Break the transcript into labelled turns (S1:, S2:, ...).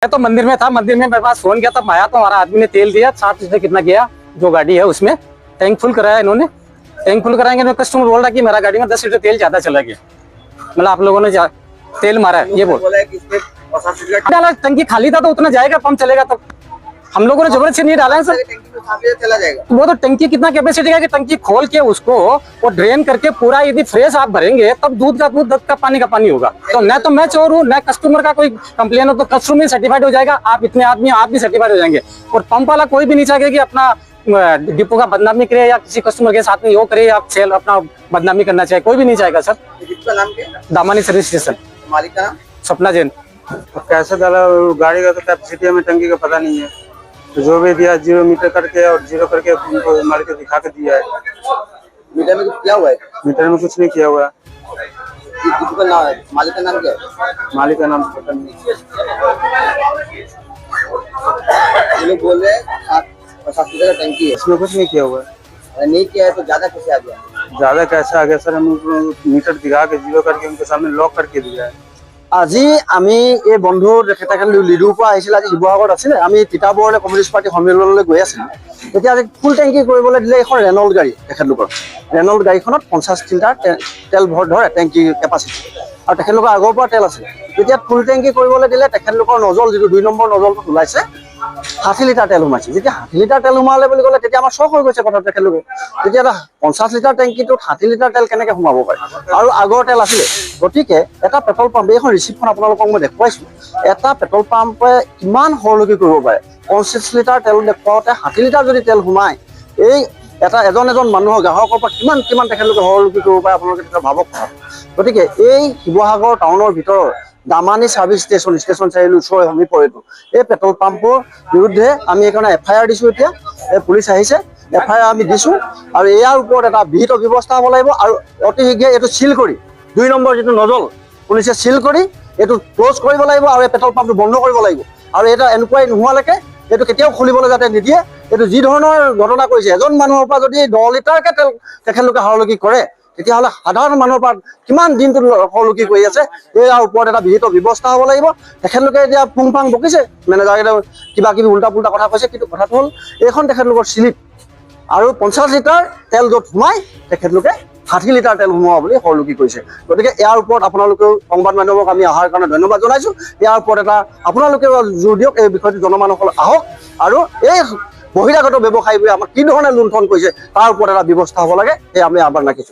S1: मैं तो मंदिर में था, मंदिर में मेरे पास फोन किया, तब आया तो हमारा आदमी ने तेल दिया 60 लीटर कितना गया जो गाड़ी है उसमें। टैंक फुल कराया इन्होंने, टैंक फुल कराएंगे। कस्टमर बोल रहा कि मेरा गाड़ी में 10 लीटर तेल ज्यादा चला गया, मतलब आप लोगों ने तेल मारा है, ये बोला डाला। टंकी खाली था तो उतना जाएगा, पंप चलेगा। तब हम लोगों ने जबरदस्ती नहीं डाला है सर,
S2: चला जाएगा।
S1: वो तो टंकी कितना कैपेसिटी है कि टंकी खोल के उसको वो ड्रेन करके पूरा यदि फ्रेश आप भरेंगे तब दूध का पानी होगा। तो न तो मैं चोर हूँ न कस्टमर का कोई कंप्लेन हो, तो कस्टमर सर्टिफाइड हो जाएगा। आप इतने आदमी आप भी सर्टिफाइड हो जाएंगे। और पंप वाला कोई भी नहीं चाहेगा कि अपना डिपो का बदनामी करे या किसी कस्टमर के साथ में वो करे या सेल अपना बदनामी करना चाहे, कोई भी नहीं चाहेगा सर।
S2: डिपो का नाम क्या है?
S1: Damani service station.
S2: मालिक का नाम?
S1: सपना जैन।
S3: तो कैसे डाला गाड़ी का, तो कैपेसिटी हमें टंकी का पता नहीं है। तो जो भी दिया 0 मीटर करके और 0 करके उनको मालिक को दिखा के दिया है।
S2: मीटर में कुछ किया हुआ है?
S3: मीटर में कुछ नहीं किया हुआ है।
S2: डिपो का नाम है, मालिक का नाम क्या है?
S3: मालिक का नाम पता नहीं।
S2: ये लोग बोल रहे हैं 50 लीटर का टंकी है,
S3: इसमें कुछ नहीं किया हुआ है।
S2: नहीं किया है तो ज्यादा कैसे आ गया?
S3: ज्यादा कैसे आ गया सर, हम उनको मीटर दिखा के 0 करके उनके सामने लॉक करके दिया है।
S4: আজি আমি এই বন্ধু তেখেতসকল লিডুৰ পৰা আহিছিল। আজি শিৱসাগৰত আছিলে, আমি তিতাবৰলৈ কমিউনিষ্ট পাৰ্টি সন্মিলনলৈ গৈ আছিলোঁ। তেতিয়া আজি ফুল টেংকি কৰিবলৈ দিলে এখন ৰেনল্ট গাড়ী, তেখেতলোকৰ ৰেনল্ট গাড়ীখনত 50 লিটাৰ তেল ধৰে টেংকি কেপাচিটি, আৰু তেখেতলোকৰ আগৰ পৰা তেল আছে। তেতিয়া ফুল টেংকি কৰিবলৈ দিলে তেখেতলোকৰ নজল যিটো 2 নম্বৰ নজলটো ওলাইছে 60 লিটাৰ তেল সোমাইছে। যেতিয়া 60 লিটাৰ তেল সোমালে বুলি ক'লে তেতিয়া আমাৰ চক হৈ গৈছে কথা। তেখেতলোকে তেতিয়া 50 লিটাৰ টেংকিটোত 60 লিটাৰ তেল কেনেকৈ সোমাব পাৰে, আৰু আগৰ তেল আছিলে। গতিকে এটা পেট্ৰল পাম্প, এইখন ৰিচিপ্টখন আপোনালোকক মই দেখুৱাইছোঁ, এটা পেট্ৰল পাম্পে কিমান সৰলকি কৰিব পাৰে। 50 লিটাৰ তেল দেখুৱাওঁতে 60 লিটাৰ যদি তেল সোমায়, এই এজন মানুহৰ গ্ৰাহকৰ পৰা কিমান তেখেতলোকে সৰলকি কৰিব পাৰে, আপোনালোকে তেতিয়া ভাবক। গতিকে এই শিৱসাগৰ টাউনৰ ভিতৰৰ দামানী ছাৰ্ভিচ ষ্টেচন চাৰিআলিৰ ওচৰৰ সমীপৰ এইটো এই পেট্ৰল পাম্পৰ বিৰুদ্ধে আমি এইকাৰণে FIR দিছোঁ। এতিয়া এই পুলিচ আহিছে, FIR আমি দিছোঁ, আৰু ইয়াৰ ওপৰত এটা বিহিত ব্যৱস্থা হ'ব লাগিব। আৰু অতি শীঘ্ৰে এইটো চিল কৰি 2 নম্বৰ যিটো নজল পুলিচে চিল কৰি এইটো ক্ল'জ কৰিব লাগিব, আৰু এই পেট্ৰল পাম্পটো বন্ধ কৰিব লাগিব। আৰু এটা এনকুৱাৰী নোহোৱালৈকে এইটো কেতিয়াও খুলিবলৈ যাতে নিদিয়ে। এইটো যি ধৰণৰ ঘটনা কৰিছে, এজন মানুহৰ পৰা যদি 10 লিটাৰকৈ তেল তেখেতলোকে সৰলকি কৰে, তেতিয়াহ'লে সাধাৰণ মানুহৰ পৰা কিমান দিনটো সৰলকি কৰি আছে। ইয়াৰ ওপৰত এটা বিহিত ব্যৱস্থা হ'ব লাগিব। তেখেতলোকে এতিয়া পুং ফাং বকিছে, মেনেজাৰে কিবা কিবি উল্টা পুল্টা কথা কৈছে, কিন্তু কথাটো হ'ল এইখন তেখেতলোকৰ স্লিপ, আৰু 50 লিটাৰ তেল য'ত সোমাই তেখেতলোকে 60 লিটাৰ তেল সোমোৱা বুলি সৰলকি কৰিছে। গতিকে ইয়াৰ ওপৰত আপোনালোকেও সংবাদ মাধ্যমক আমি অহাৰ কাৰণে ধন্যবাদ জনাইছোঁ। ইয়াৰ ওপৰত এটা আপোনালোকেও জোৰ দিয়ক, এই বিষয়টো জনমানসকল আহক, আৰু এই বহিৰাগত ব্যৱসায়ীবোৰে আমাক কি ধৰণে লুণ্ঠন কৰিছে তাৰ ওপৰত এটা ব্যৱস্থা হ'ব লাগে, এই আমি আহ্বান ৰাখিছোঁ।